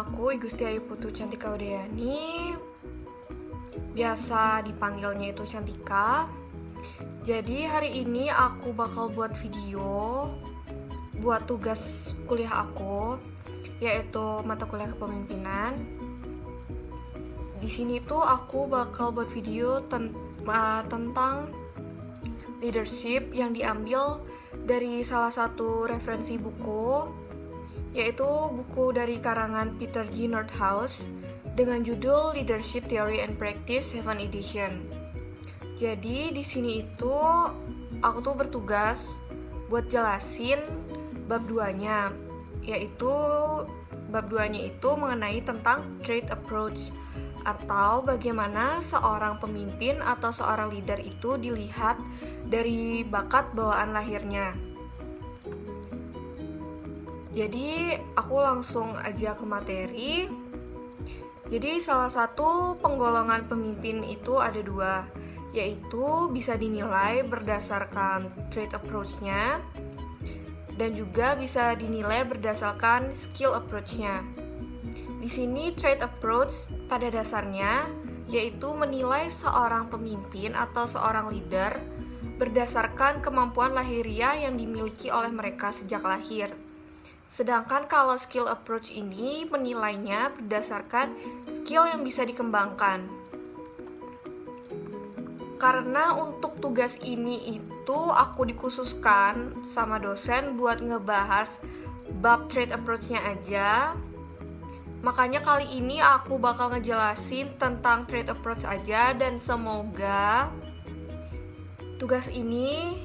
Nama aku Igusti Ayu Putu Cantika Udayani. Biasa dipanggilnya itu Cantika. Jadi hari ini aku bakal buat video buat tugas kuliah aku, yaitu mata kuliah kepemimpinan. Di sini tuh aku bakal buat video tentang leadership yang diambil dari salah satu referensi buku, yaitu buku dari karangan Peter G. Nordhaus dengan judul Leadership Theory and Practice 7 edition. Jadi di sini itu aku tuh bertugas buat jelasin bab 2-nya, yaitu bab 2-nya itu mengenai tentang trait approach, atau bagaimana seorang pemimpin atau seorang leader itu dilihat dari bakat bawaan lahirnya. Jadi aku langsung aja ke materi. Jadi salah satu penggolongan pemimpin itu ada dua, yaitu bisa dinilai berdasarkan trait approach-nya dan juga bisa dinilai berdasarkan skill approach-nya. Di sini trait approach pada dasarnya yaitu menilai seorang pemimpin atau seorang leader berdasarkan kemampuan lahiriah yang dimiliki oleh mereka sejak lahir. Sedangkan kalau skill approach ini menilainya berdasarkan skill yang bisa dikembangkan. Karena untuk tugas ini itu aku dikhususkan sama dosen buat ngebahas bab trait approach-nya aja. Makanya kali ini aku bakal ngejelasin tentang trait approach aja, dan semoga tugas ini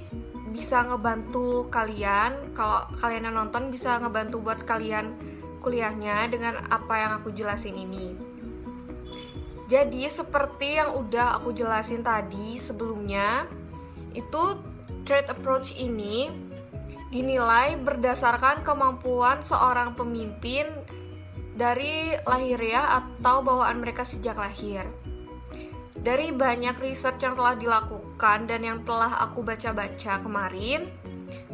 bisa ngebantu kalian. Kalau kalian yang nonton bisa ngebantu buat kalian kuliahnya dengan apa yang aku jelasin ini. Jadi seperti yang udah aku jelasin tadi sebelumnya, itu trait approach ini dinilai berdasarkan kemampuan seorang pemimpin dari lahiriah atau bawaan mereka sejak lahir. Dari banyak research yang telah dilakukan dan yang telah aku baca-baca kemarin,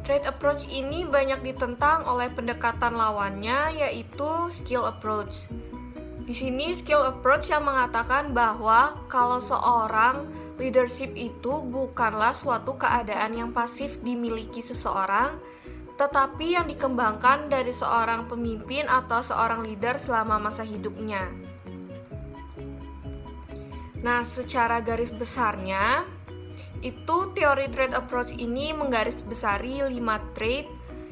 trait approach ini banyak ditentang oleh pendekatan lawannya, yaitu skill approach. Di sini skill approach yang mengatakan bahwa kalau seorang leadership itu bukanlah suatu keadaan yang pasif dimiliki seseorang, tetapi yang dikembangkan dari seorang pemimpin atau seorang leader selama masa hidupnya. Nah, secara garis besarnya, itu teori trait approach ini menggarisbesari 5 trait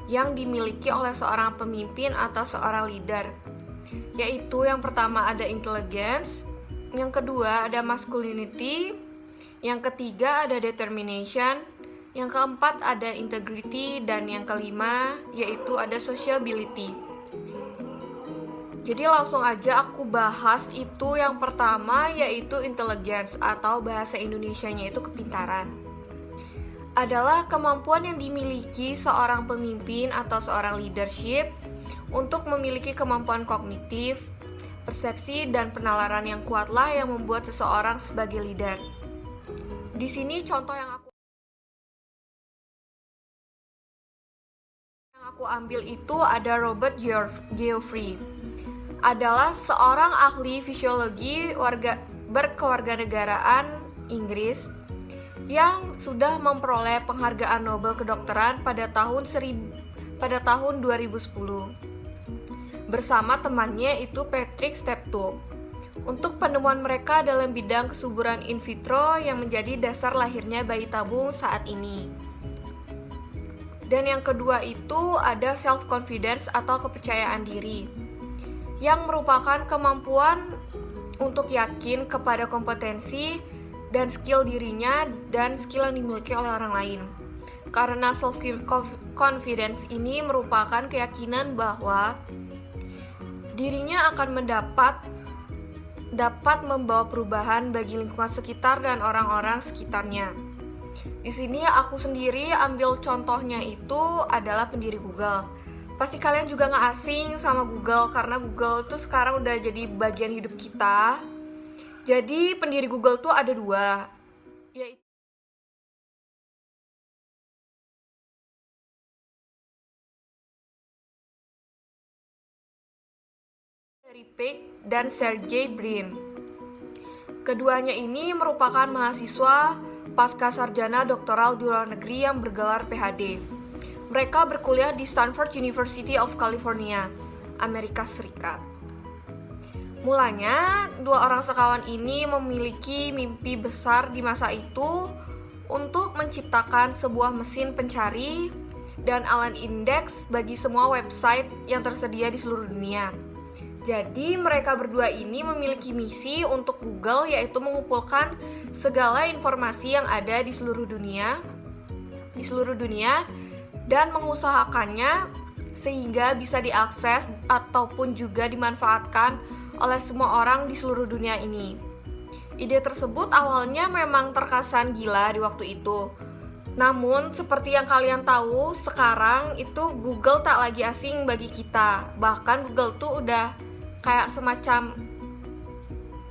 yang dimiliki oleh seorang pemimpin atau seorang leader. Yaitu yang pertama ada intelligence, yang kedua ada masculinity, yang ketiga ada determination, yang keempat ada integrity, dan yang kelima yaitu ada sociability. Jadi langsung aja aku bahas itu. Yang pertama yaitu intelligence, atau bahasa Indonesianya itu kepintaran. Adalah kemampuan yang dimiliki seorang pemimpin atau seorang leadership untuk memiliki kemampuan kognitif, persepsi, dan penalaran yang kuatlah yang membuat seseorang sebagai leader. Di sini contoh yang aku ambil itu ada Robert Geoffrey. Adalah seorang ahli fisiologi berkewarganegaraan Inggris yang sudah memperoleh penghargaan Nobel kedokteran pada tahun 2010 bersama temannya itu Patrick Steptoe untuk penemuan mereka dalam bidang kesuburan in vitro yang menjadi dasar lahirnya bayi tabung saat ini. Dan yang kedua itu ada self-confidence atau kepercayaan diri, yang merupakan kemampuan untuk yakin kepada kompetensi dan skill dirinya dan skill yang dimiliki oleh orang lain. Karena self-confidence ini merupakan keyakinan bahwa dirinya akan dapat membawa perubahan bagi lingkungan sekitar dan orang-orang sekitarnya. Di sini aku sendiri ambil contohnya itu adalah pendiri Google. Pasti kalian juga gak asing sama Google, karena Google tuh sekarang udah jadi bagian hidup kita. Jadi pendiri Google tuh ada dua, yaitu Larry Page dan Sergey Brin. Keduanya ini merupakan mahasiswa pasca sarjana doktoral di luar negeri yang bergelar PhD. Mereka berkuliah di Stanford University of California, Amerika Serikat. Mulanya, dua orang sekawan ini memiliki mimpi besar di masa itu untuk menciptakan sebuah mesin pencari dan alan indeks bagi semua website yang tersedia di seluruh dunia. Jadi mereka berdua ini memiliki misi untuk Google, yaitu mengumpulkan segala informasi yang ada di seluruh dunia dan mengusahakannya sehingga bisa diakses ataupun juga dimanfaatkan oleh semua orang di seluruh dunia ini. Ide tersebut awalnya memang terkesan gila di waktu itu. Namun, seperti yang kalian tahu, sekarang itu Google tak lagi asing bagi kita. Bahkan Google tuh udah kayak semacam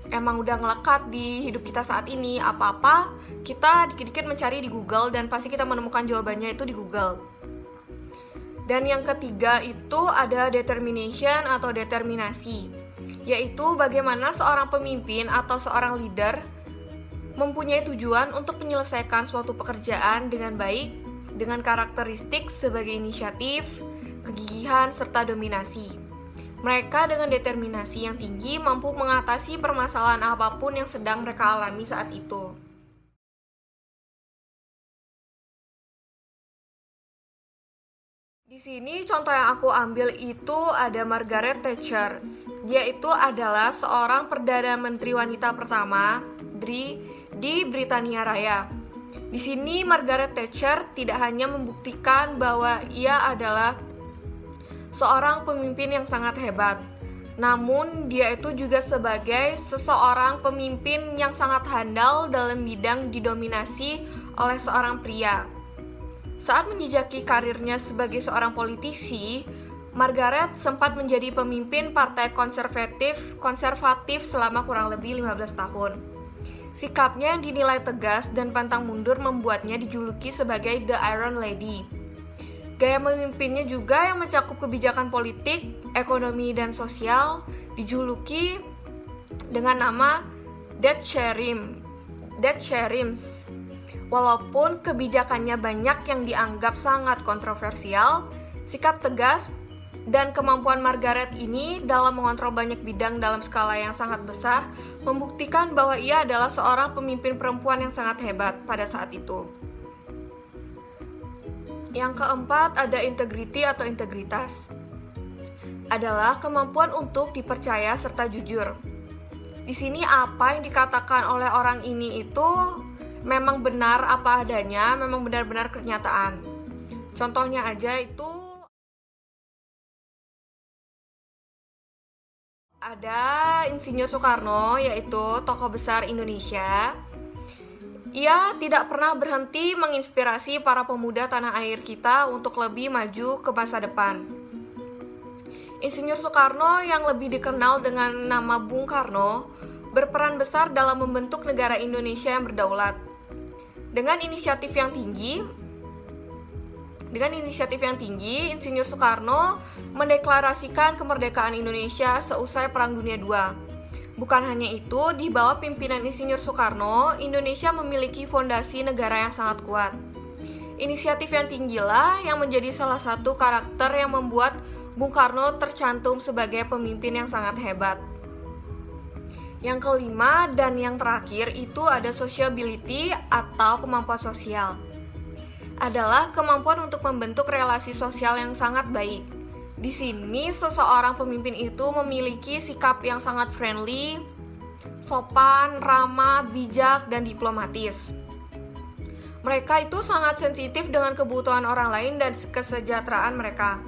emang udah ngelekat di hidup kita saat ini. Apa-apa kita dikit-dikit mencari di Google dan pasti kita menemukan jawabannya itu di Google. Dan yang ketiga itu ada determination atau determinasi, yaitu bagaimana seorang pemimpin atau seorang leader mempunyai tujuan untuk menyelesaikan suatu pekerjaan dengan baik, dengan karakteristik sebagai inisiatif, kegigihan, serta dominasi. Mereka dengan determinasi yang tinggi mampu mengatasi permasalahan apapun yang sedang mereka alami saat itu. Di sini contoh yang aku ambil itu ada Margaret Thatcher. Dia itu adalah seorang Perdana Menteri wanita pertama di Britania Raya. Di sini Margaret Thatcher tidak hanya membuktikan bahwa ia adalah seorang pemimpin yang sangat hebat, namun dia itu juga sebagai seseorang pemimpin yang sangat handal dalam bidang didominasi oleh seorang pria. Saat menjejaki karirnya sebagai seorang politisi, Margaret sempat menjadi pemimpin Partai Konservatif selama kurang lebih 15 tahun. Sikapnya yang dinilai tegas dan pantang mundur membuatnya dijuluki sebagai The Iron Lady. Gaya memimpinnya juga yang mencakup kebijakan politik, ekonomi, dan sosial dijuluki dengan nama Death Sherims. Walaupun kebijakannya banyak yang dianggap sangat kontroversial, sikap tegas dan kemampuan Margaret ini dalam mengontrol banyak bidang dalam skala yang sangat besar membuktikan bahwa ia adalah seorang pemimpin perempuan yang sangat hebat pada saat itu. Yang keempat ada integrity atau integritas. Adalah kemampuan untuk dipercaya serta jujur. Di sini apa yang dikatakan oleh orang ini itu memang benar apa adanya, memang benar-benar kenyataan. Contohnya aja itu ada Insinyur Soekarno, yaitu tokoh besar Indonesia. Ia tidak pernah berhenti menginspirasi para pemuda tanah air kita untuk lebih maju ke masa depan. Insinyur Soekarno yang lebih dikenal dengan nama Bung Karno berperan besar dalam membentuk negara Indonesia yang berdaulat. Dengan inisiatif yang tinggi, Insinyur Soekarno mendeklarasikan kemerdekaan Indonesia seusai Perang Dunia II. Bukan hanya itu, di bawah pimpinan Insinyur Soekarno, Indonesia memiliki fondasi negara yang sangat kuat. Inisiatif yang tinggilah yang menjadi salah satu karakter yang membuat Bung Karno tercantum sebagai pemimpin yang sangat hebat. Yang kelima dan yang terakhir itu ada sociability atau kemampuan sosial. Adalah kemampuan untuk membentuk relasi sosial yang sangat baik. Di sini seseorang pemimpin itu memiliki sikap yang sangat friendly, sopan, ramah, bijak, dan diplomatis. Mereka itu sangat sensitif dengan kebutuhan orang lain dan kesejahteraan mereka.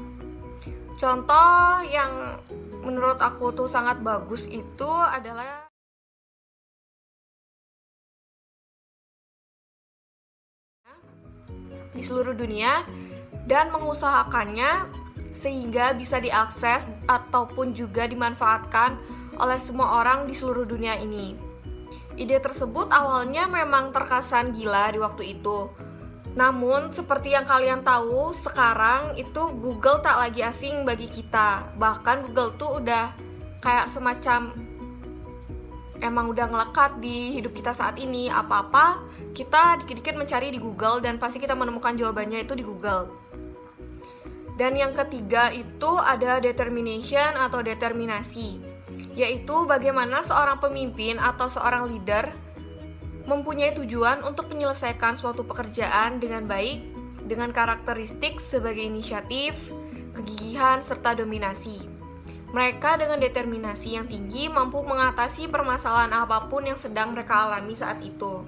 Contoh yang menurut aku tuh sangat bagus itu adalah di seluruh dunia dan mengusahakannya sehingga bisa diakses ataupun juga dimanfaatkan oleh semua orang di seluruh dunia ini. Ide tersebut awalnya memang terkesan gila di waktu itu. Namun, seperti yang kalian tahu, sekarang itu Google tak lagi asing bagi kita. Bahkan Google tuh udah kayak semacam emang udah ngelekat di hidup kita saat ini. Apa-apa kita dikit-dikit mencari di Google dan pasti kita menemukan jawabannya itu di Google. Dan yang ketiga itu ada determination atau determinasi, yaitu bagaimana seorang pemimpin atau seorang leader mempunyai tujuan untuk menyelesaikan suatu pekerjaan dengan baik, dengan karakteristik sebagai inisiatif, kegigihan, serta dominasi. Mereka dengan determinasi yang tinggi mampu mengatasi permasalahan apapun yang sedang mereka alami saat itu.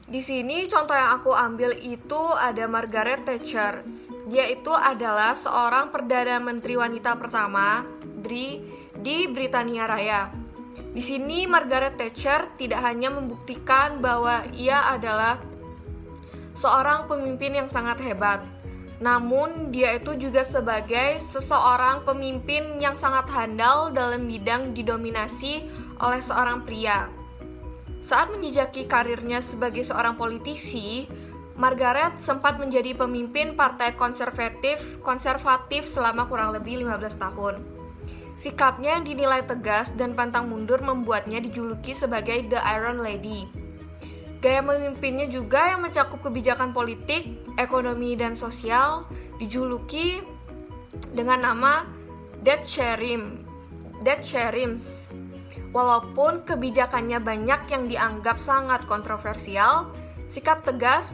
Di sini contoh yang aku ambil itu ada Margaret Thatcher. Dia itu adalah seorang Perdana Menteri wanita pertama di Britania Raya. Di sini Margaret Thatcher tidak hanya membuktikan bahwa ia adalah seorang pemimpin yang sangat hebat, namun dia itu juga sebagai seseorang pemimpin yang sangat handal dalam bidang didominasi oleh seorang pria. Saat menjejaki karirnya sebagai seorang politisi, Margaret sempat menjadi pemimpin partai konservatif selama kurang lebih 15 tahun. Sikapnya yang dinilai tegas dan pantang mundur membuatnya dijuluki sebagai The Iron Lady. Gaya memimpinnya juga yang mencakup kebijakan politik, ekonomi, dan sosial dijuluki dengan nama Thatcherims. Walaupun kebijakannya banyak yang dianggap sangat kontroversial, sikap tegas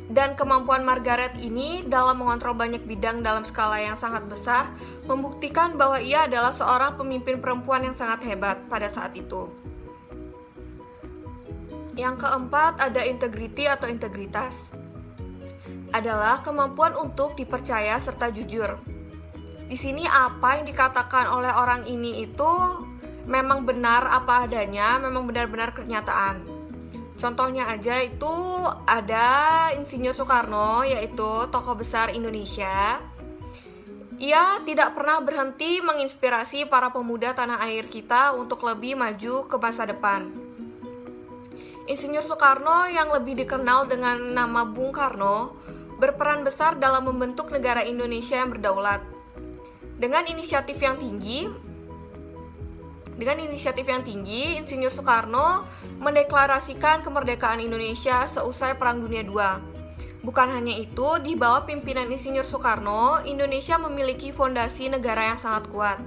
dan kemampuan Margaret ini dalam mengontrol banyak bidang dalam skala yang sangat besar membuktikan bahwa ia adalah seorang pemimpin perempuan yang sangat hebat pada saat itu. Yang keempat ada integrity atau integritas. Adalah kemampuan untuk dipercaya serta jujur. Di sini apa yang dikatakan oleh orang ini itu memang benar apa adanya, memang benar-benar kenyataan. Contohnya aja itu ada Insinyur Soekarno, yaitu tokoh besar Indonesia. Ia tidak pernah berhenti menginspirasi para pemuda tanah air kita untuk lebih maju ke masa depan. Insinyur Soekarno yang lebih dikenal dengan nama Bung Karno berperan besar dalam membentuk negara Indonesia yang berdaulat. Dengan inisiatif yang tinggi, Insinyur Soekarno mendeklarasikan kemerdekaan Indonesia seusai Perang Dunia II. Bukan hanya itu, di bawah pimpinan Insinyur Soekarno, Indonesia memiliki fondasi negara yang sangat kuat.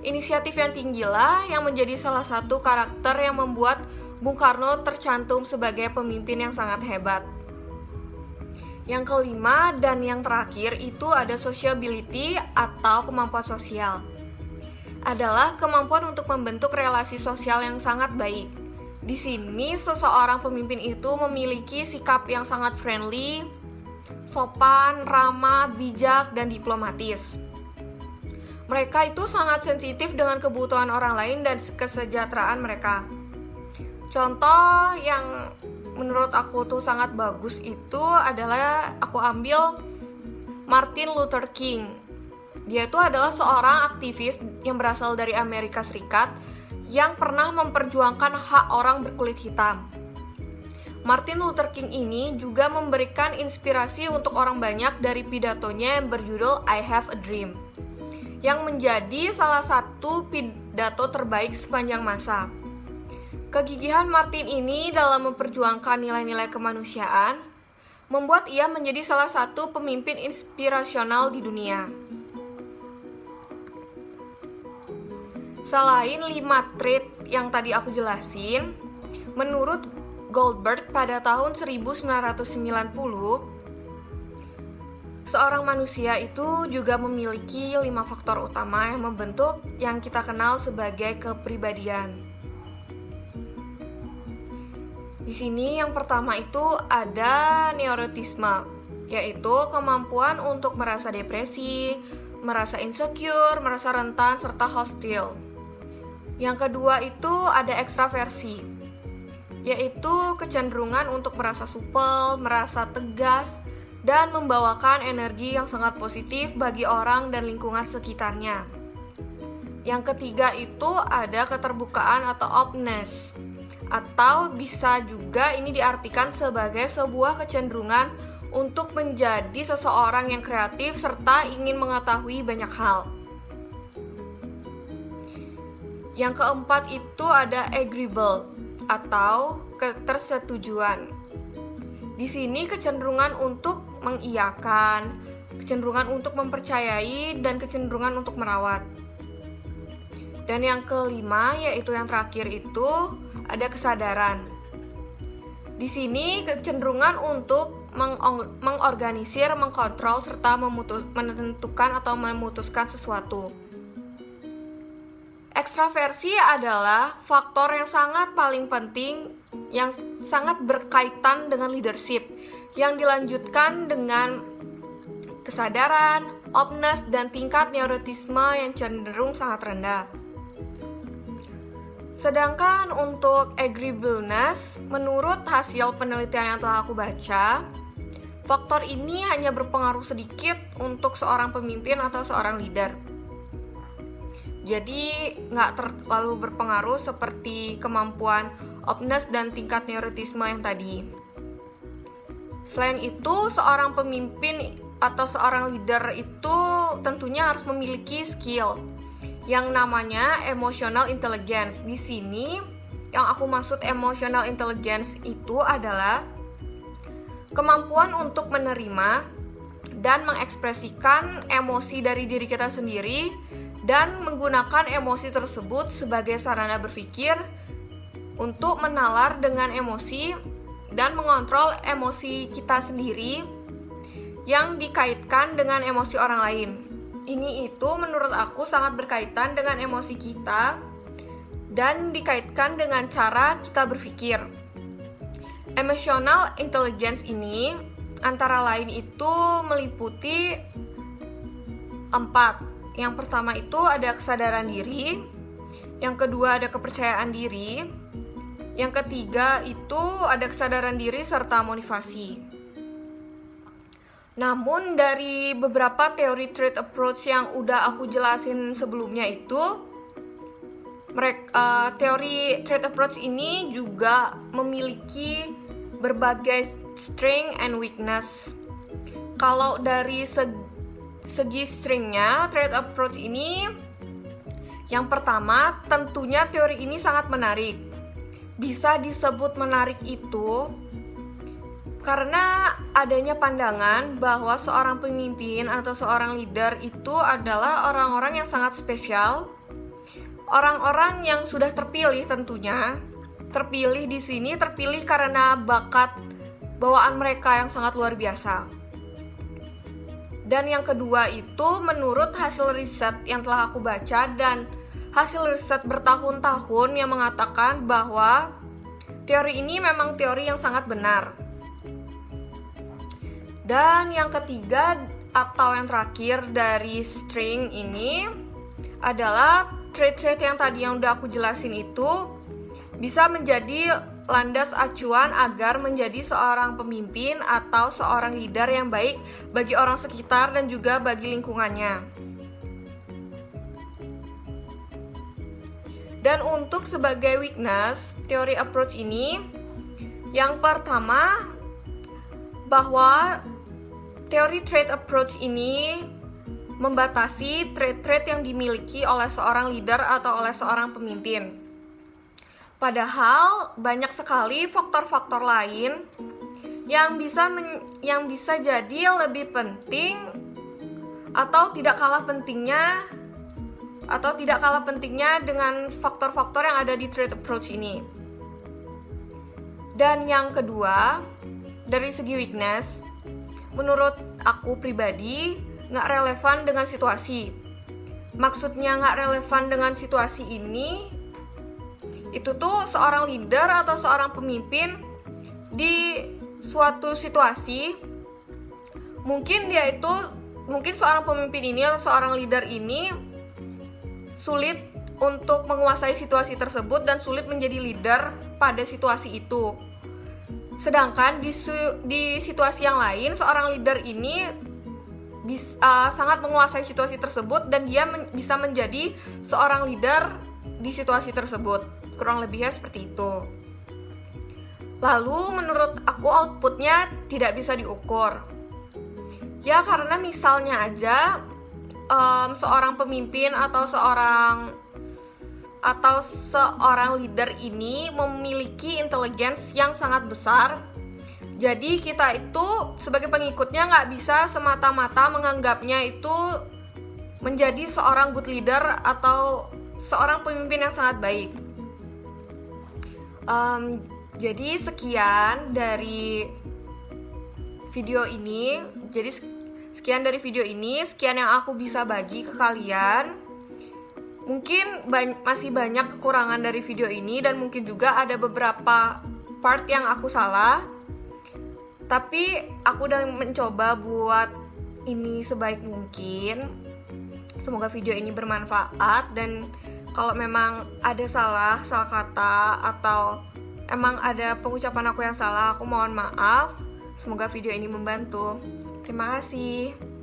Inisiatif yang tinggilah yang menjadi salah satu karakter yang membuat Bung Karno tercantum sebagai pemimpin yang sangat hebat. Yang kelima dan yang terakhir itu ada sociability atau kemampuan sosial. Adalah kemampuan untuk membentuk relasi sosial yang sangat baik. Di sini seseorang pemimpin itu memiliki sikap yang sangat friendly, sopan, ramah, bijak, dan diplomatis. Mereka itu sangat sensitif dengan kebutuhan orang lain dan kesejahteraan mereka. Contoh yang menurut aku tuh sangat bagus itu adalah aku ambil Martin Luther King. Dia itu adalah seorang aktivis yang berasal dari Amerika Serikat yang pernah memperjuangkan hak orang berkulit hitam. Martin Luther King ini juga memberikan inspirasi untuk orang banyak dari pidatonya yang berjudul I Have a Dream, yang menjadi salah satu pidato terbaik sepanjang masa. Kegigihan Martin ini dalam memperjuangkan nilai-nilai kemanusiaan membuat ia menjadi salah satu pemimpin inspirasional di dunia. Selain 5 trait yang tadi aku jelasin, menurut Goldberg pada tahun 1990, seorang manusia itu juga memiliki 5 faktor utama yang membentuk yang kita kenal sebagai kepribadian. Di sini yang pertama itu ada neurotisme, yaitu kemampuan untuk merasa depresi, merasa insecure, merasa rentan, serta hostil. Yang kedua itu ada ekstraversi, yaitu kecenderungan untuk merasa supel, merasa tegas, dan membawakan energi yang sangat positif bagi orang dan lingkungan sekitarnya. Yang ketiga itu ada keterbukaan atau openness, atau bisa juga ini diartikan sebagai sebuah kecenderungan untuk menjadi seseorang yang kreatif serta ingin mengetahui banyak hal. Yang keempat itu ada agreeable atau ketersetujuan. Di sini kecenderungan untuk mengiyakan, kecenderungan untuk mempercayai, dan kecenderungan untuk merawat. Dan yang kelima, yaitu yang terakhir itu ada kesadaran. Di sini kecenderungan untuk mengorganisir, mengkontrol, serta menentukan atau memutuskan sesuatu. Ekstraversi adalah faktor yang sangat paling penting, yang sangat berkaitan dengan leadership, yang dilanjutkan dengan kesadaran, openness, dan tingkat neurotisme yang cenderung sangat rendah. Sedangkan untuk agreeableness, menurut hasil penelitian yang telah aku baca, faktor ini hanya berpengaruh sedikit untuk seorang pemimpin atau seorang leader. Jadi nggak terlalu berpengaruh seperti kemampuan openness dan tingkat neurotisme yang tadi. Selain itu, seorang pemimpin atau seorang leader itu tentunya harus memiliki skill yang namanya emotional intelligence. Di sini yang aku maksud emotional intelligence itu adalah kemampuan untuk menerima dan mengekspresikan emosi dari diri kita sendiri dan menggunakan emosi tersebut sebagai sarana berpikir untuk menalar dengan emosi dan mengontrol emosi kita sendiri yang dikaitkan dengan emosi orang lain. Ini itu menurut aku sangat berkaitan dengan emosi kita dan dikaitkan dengan cara kita berpikir. Emotional intelligence ini antara lain itu meliputi 4. Yang pertama itu ada kesadaran diri, yang kedua ada kepercayaan diri, yang ketiga itu ada kesadaran diri serta motivasi. Namun dari beberapa teori trait approach yang udah aku jelasin sebelumnya itu, teori trait approach ini juga memiliki berbagai strength and weakness. Kalau dari segi strength-nya, trait approach ini yang pertama, tentunya teori ini sangat menarik. Bisa disebut menarik itu karena adanya pandangan bahwa seorang pemimpin atau seorang leader itu adalah orang-orang yang sangat spesial, orang-orang yang sudah terpilih tentunya. Terpilih di sini terpilih karena bakat bawaan mereka yang sangat luar biasa. Dan yang kedua itu menurut hasil riset yang telah aku baca dan hasil riset bertahun-tahun yang mengatakan bahwa teori ini memang teori yang sangat benar. Dan yang ketiga atau yang terakhir dari string ini adalah trait-trait yang tadi yang udah aku jelasin itu bisa menjadi landas acuan agar menjadi seorang pemimpin atau seorang leader yang baik bagi orang sekitar dan juga bagi lingkungannya. Dan untuk sebagai weakness, teori approach ini yang pertama bahwa teori trait approach ini membatasi trait-trait yang dimiliki oleh seorang leader atau oleh seorang pemimpin. Padahal banyak sekali faktor-faktor lain yang bisa jadi lebih penting atau tidak kalah pentingnya dengan faktor-faktor yang ada di trait approach ini. Dan yang kedua, dari segi weakness, menurut aku pribadi nggak relevan dengan situasi. Maksudnya nggak relevan dengan situasi ini, itu tuh seorang leader atau seorang pemimpin di suatu situasi, mungkin seorang pemimpin ini atau seorang leader ini sulit untuk menguasai situasi tersebut dan sulit menjadi leader pada situasi itu. Sedangkan di situasi yang lain, seorang leader ini sangat menguasai situasi tersebut dan dia bisa menjadi seorang leader di situasi tersebut. Kurang lebihnya seperti itu. Lalu menurut aku outputnya tidak bisa diukur. Ya karena misalnya aja seorang pemimpin atau seorang atau seorang leader ini memiliki intelligence yang sangat besar. Jadi kita itu sebagai pengikutnya nggak bisa semata-mata menganggapnya itu menjadi seorang good leader atau seorang pemimpin yang sangat baik. Jadi sekian dari video ini. Jadi sekian dari video ini, sekian yang aku bisa bagi ke kalian. Mungkin masih banyak kekurangan dari video ini dan mungkin juga ada beberapa part yang aku salah. Tapi aku udah mencoba buat ini sebaik mungkin. Semoga video ini bermanfaat, dan kalau memang ada salah kata atau emang ada pengucapan aku yang salah, aku mohon maaf. Semoga video ini membantu. Terima kasih.